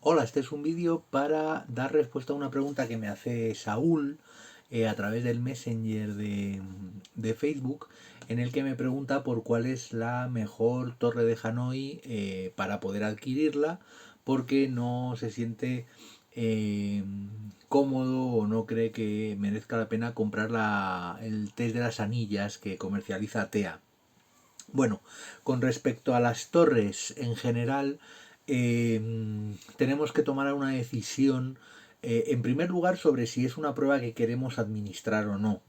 Hola, este es un vídeo para dar respuesta a una pregunta que me hace Saúl a través del Messenger de Facebook, en el que me pregunta por cuál es la mejor torre de Hanoi para poder adquirirla, porque no se siente eh, cómodo o no cree que merezca la pena comprar el test de las anillas que comercializa TEA. Bueno, con respecto a las torres en general, tenemos que tomar una decisión, en primer lugar, sobre si es una prueba que queremos administrar o no.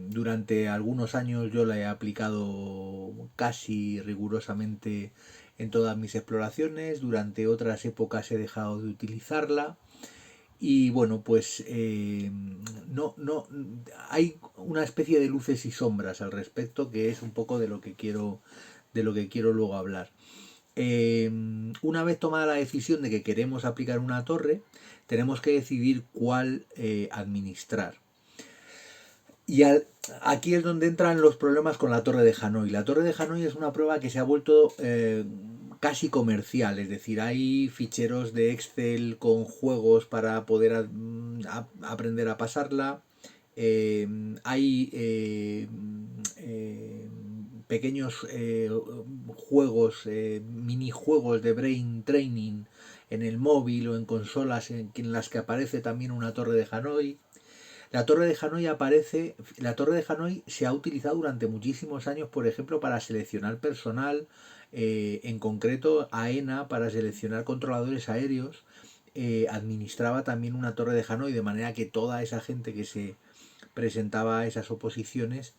Durante algunos años yo la he aplicado casi rigurosamente en todas mis exploraciones, durante otras épocas he dejado de utilizarla. Y bueno, pues no hay una especie de luces y sombras al respecto, que es un poco de lo que quiero luego hablar. Una vez tomada la decisión de que queremos aplicar una torre, tenemos que decidir cuál administrar. Y aquí es donde entran los problemas con la Torre de Hanoi. La Torre de Hanoi es una prueba que se ha vuelto casi comercial, es decir, hay ficheros de Excel con juegos para poder aprender a pasarla. Hay pequeños juegos, minijuegos de brain training en el móvil o en consolas en las que aparece también una torre de Hanoi. La torre de Hanoi se ha utilizado durante muchísimos años, por ejemplo, para seleccionar personal, en concreto AENA para seleccionar controladores aéreos, administraba también una torre de Hanoi, de manera que toda esa gente que se presentaba a esas oposiciones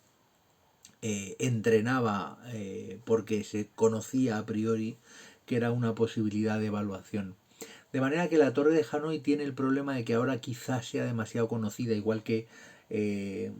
entrenaba porque se conocía a priori que era una posibilidad de evaluación. De manera que la Torre de Hanoi tiene el problema de que ahora quizás sea demasiado conocida, igual que eh,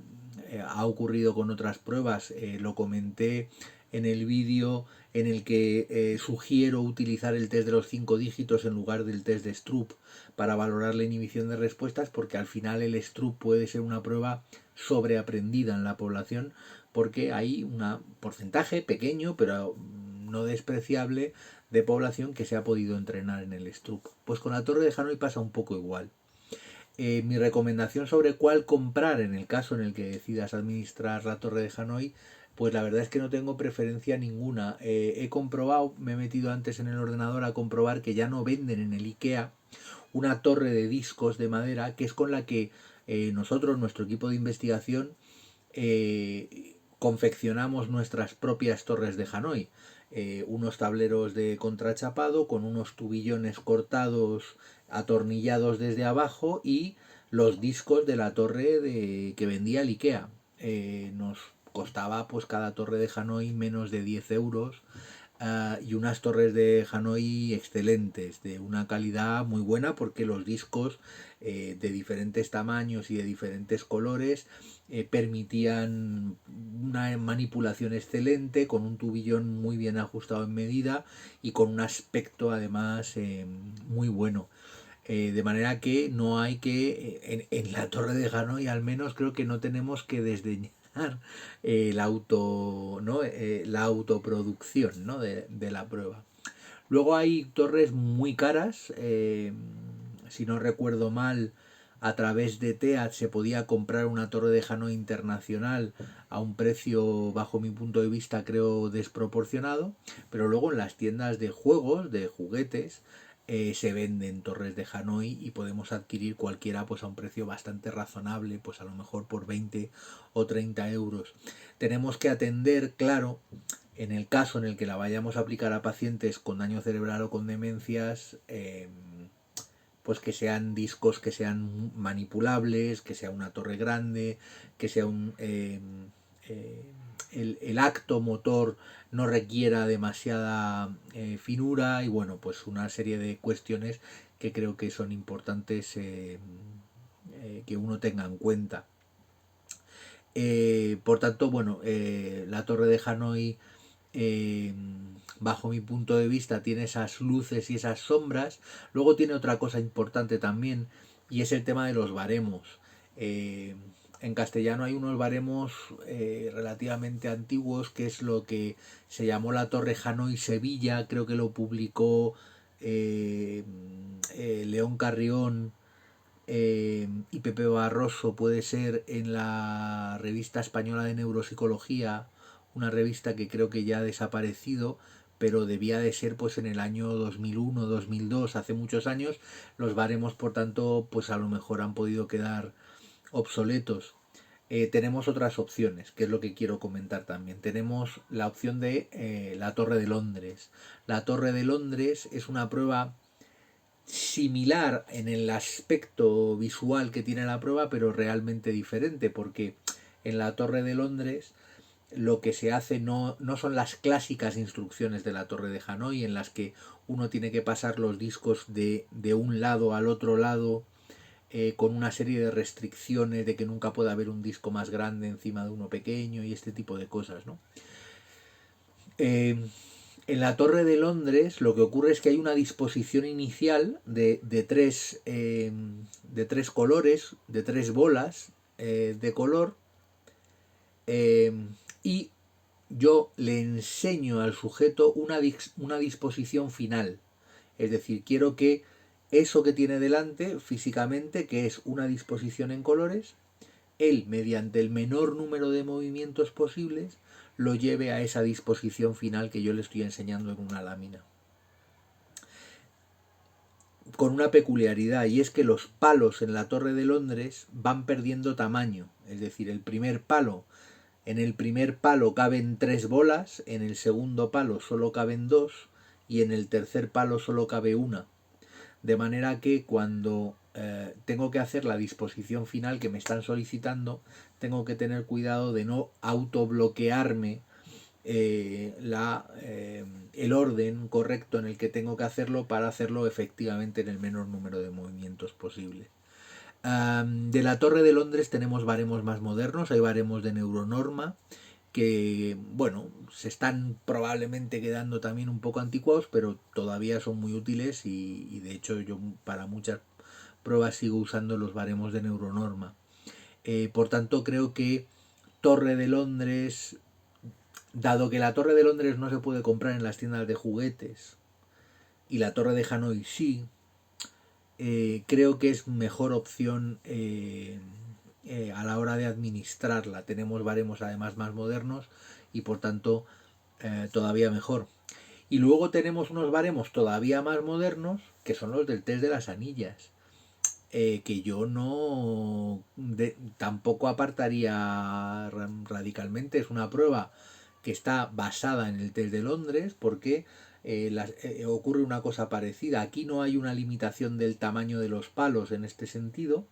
ha ocurrido con otras pruebas. Lo comenté en el vídeo en el que sugiero utilizar el test de los 5 dígitos en lugar del test de Stroop para valorar la inhibición de respuestas, porque al final el Stroop puede ser una prueba sobreaprendida en la población, porque hay un porcentaje pequeño pero no despreciable de población que se ha podido entrenar en el Stroop. Pues con la Torre de Hanoi pasa un poco igual. Mi recomendación sobre cuál comprar en el caso en el que decidas administrar la Torre de Hanoi, pues la verdad es que no tengo preferencia ninguna. He comprobado, me he metido antes en el ordenador a comprobar que ya no venden en el IKEA una torre de discos de madera, que es con la que nosotros, nuestro equipo de investigación, confeccionamos nuestras propias torres de Hanoi. Unos tableros de contrachapado con unos tubillones cortados, atornillados desde abajo, y los discos de la torre que vendía el IKEA. Nos costaba pues cada torre de Hanoi menos de 10 euros. Y unas torres de Hanoi excelentes, de una calidad muy buena, porque los discos de diferentes tamaños y de diferentes colores permitían una manipulación excelente, con un tubillón muy bien ajustado en medida y con un aspecto además muy bueno. De manera que no hay que, en la torre de Hanoi al menos, creo que no tenemos que desdeñar la autoproducción, ¿no? de la prueba. Luego hay torres muy caras, si no recuerdo mal, a través de TEAD se podía comprar una torre de Hanoi internacional a un precio, bajo mi punto de vista, creo desproporcionado, pero luego en las tiendas de juegos, de juguetes, se venden torres de Hanoi y podemos adquirir cualquiera pues a un precio bastante razonable, pues a lo mejor por 20 o 30 euros. Tenemos que atender, claro, en el caso en el que la vayamos a aplicar a pacientes con daño cerebral o con demencias, pues que sean discos que sean manipulables, que sea una torre grande, que sea el acto motor no requiera demasiada finura, y bueno, pues una serie de cuestiones que creo que son importantes que uno tenga en cuenta. Por tanto, bueno, la torre de Hanoi, eh, bajo mi punto de vista, tiene esas luces y esas sombras. Luego tiene otra cosa importante también, y es el tema de los baremos. Eh, en castellano hay unos baremos relativamente antiguos, que es lo que se llamó la Torre Hanoi Sevilla, creo que lo publicó León Carrión y Pepe Barroso puede ser en la Revista Española de Neuropsicología, una revista que creo que ya ha desaparecido, pero debía de ser pues en el año 2001, 2002, hace muchos años. Los baremos, por tanto, pues a lo mejor han podido quedar obsoletos. Tenemos otras opciones, que es lo que quiero comentar también. Tenemos la opción de la Torre de Londres. La Torre de Londres es una prueba similar en el aspecto visual que tiene la prueba, pero realmente diferente, porque en la Torre de Londres lo que se hace no son las clásicas instrucciones de la Torre de Hanoi, en las que uno tiene que pasar los discos de un lado al otro lado, con una serie de restricciones de que nunca puede haber un disco más grande encima de uno pequeño y este tipo de cosas, ¿no? En la Torre de Londres lo que ocurre es que hay una disposición inicial de tres colores, de tres bolas de color, eh, y yo le enseño al sujeto una disposición final. Es decir, quiero que eso que tiene delante físicamente, que es una disposición en colores, él, mediante el menor número de movimientos posibles, lo lleve a esa disposición final que yo le estoy enseñando en una lámina. Con una peculiaridad, y es que los palos en la Torre de Londres van perdiendo tamaño. Es decir, en el primer palo caben 3 bolas, en el segundo palo solo caben 2 y en el tercer palo solo cabe una. De manera que cuando tengo que hacer la disposición final que me están solicitando, tengo que tener cuidado de no autobloquearme el orden correcto en el que tengo que hacerlo para hacerlo efectivamente en el menor número de movimientos posible. De la Torre de Londres tenemos baremos más modernos, hay baremos de neuronorma que, bueno, se están probablemente quedando también un poco anticuados, pero todavía son muy útiles y de hecho yo para muchas pruebas sigo usando los baremos de neuronorma. Por tanto, creo que Torre de Londres, dado que la Torre de Londres no se puede comprar en las tiendas de juguetes y la Torre de Hanoi sí, creo que es mejor opción a la hora de administrarla. Tenemos baremos además más modernos y por tanto todavía mejor. Y luego tenemos unos baremos todavía más modernos que son los del test de las anillas. Que yo tampoco apartaría radicalmente. Es una prueba que está basada en el test de Londres porque ocurre una cosa parecida. Aquí no hay una limitación del tamaño de los palos en este sentido,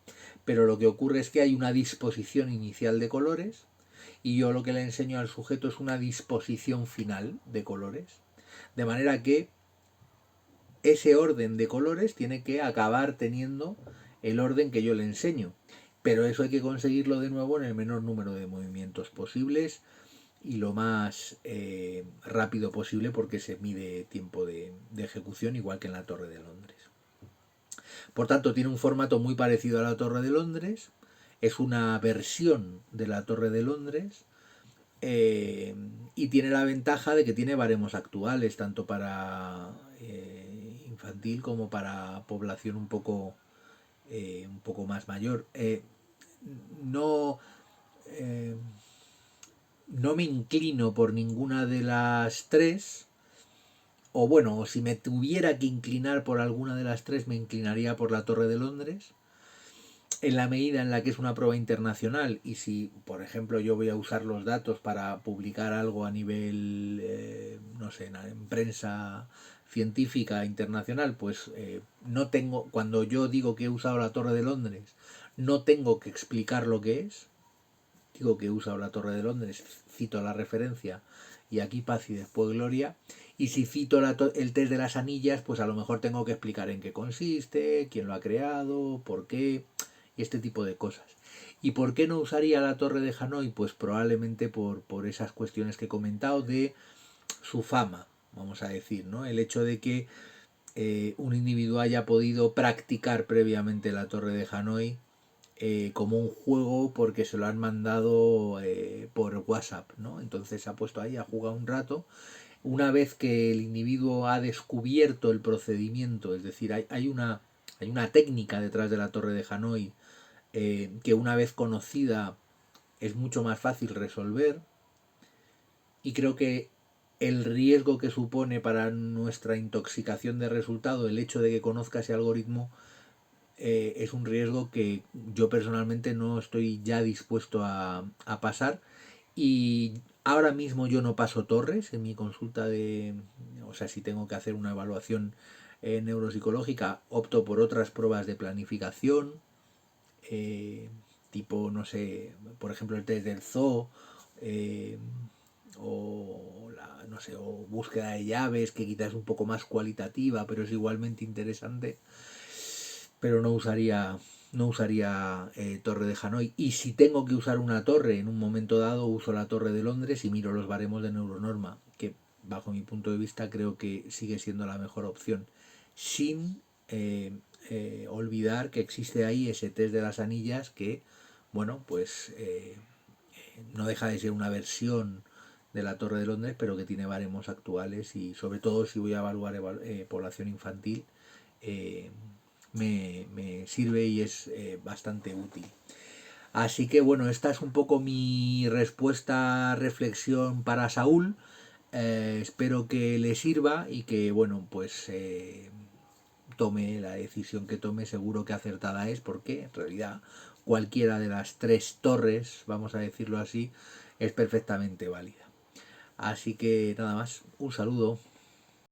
pero lo que ocurre es que hay una disposición inicial de colores y yo lo que le enseño al sujeto es una disposición final de colores. De manera que ese orden de colores tiene que acabar teniendo el orden que yo le enseño. Pero eso hay que conseguirlo de nuevo en el menor número de movimientos posibles y lo más rápido posible porque se mide tiempo de ejecución igual que en la Torre de Londres. Por tanto, tiene un formato muy parecido a la Torre de Londres, es una versión de la Torre de Londres y tiene la ventaja de que tiene baremos actuales, tanto para infantil como para población un poco más mayor. No, eh, no me inclino por ninguna de las tres, o bueno, si me tuviera que inclinar por alguna de las tres, me inclinaría por la Torre de Londres, en la medida en la que es una prueba internacional y si, por ejemplo, yo voy a usar los datos para publicar algo a nivel, no sé, en prensa científica internacional, pues no tengo, cuando yo digo que he usado la Torre de Londres, no tengo que explicar lo que es, digo que he usado la Torre de Londres, cito la referencia y aquí paz y después gloria. Y si cito el test de las anillas, pues a lo mejor tengo que explicar en qué consiste, quién lo ha creado, por qué y este tipo de cosas. ¿Y por qué no usaría la Torre de Hanoi? Pues probablemente por esas cuestiones que he comentado de su fama, vamos a decir, ¿no? El hecho de que un individuo haya podido practicar previamente la Torre de Hanoi como un juego porque se lo han mandado por WhatsApp, ¿no? Entonces se ha puesto ahí, ha jugado un rato. una vez que el individuo ha descubierto el procedimiento, es decir, hay una técnica detrás de la torre de Hanoi que una vez conocida es mucho más fácil resolver, y creo que el riesgo que supone para nuestra intoxicación de resultado el hecho de que conozca ese algoritmo es un riesgo que yo personalmente no estoy ya dispuesto a pasar. Y ahora mismo yo no paso torres en mi consulta de, o sea, si tengo que hacer una evaluación neuropsicológica, opto por otras pruebas de planificación, eh, tipo, no sé, por ejemplo el test del zoo, eh, o no sé, o búsqueda de llaves, que quizás es un poco más cualitativa, pero es igualmente interesante, pero no usaría torre de Hanoi. Y si tengo que usar una torre en un momento dado, uso la torre de Londres y miro los baremos de Neuronorma, que bajo mi punto de vista creo que sigue siendo la mejor opción, sin olvidar que existe ahí ese test de las anillas que, bueno, pues no deja de ser una versión de la Torre de Londres, pero que tiene baremos actuales, y sobre todo si voy a evaluar población infantil, eh, me sirve y es bastante útil. Así que bueno, esta es un poco mi respuesta, reflexión para Saúl. Espero que le sirva y que bueno, pues tome la decisión que tome, seguro que acertada es, porque en realidad cualquiera de las tres torres, vamos a decirlo así, es perfectamente válida. Así que nada más, un saludo.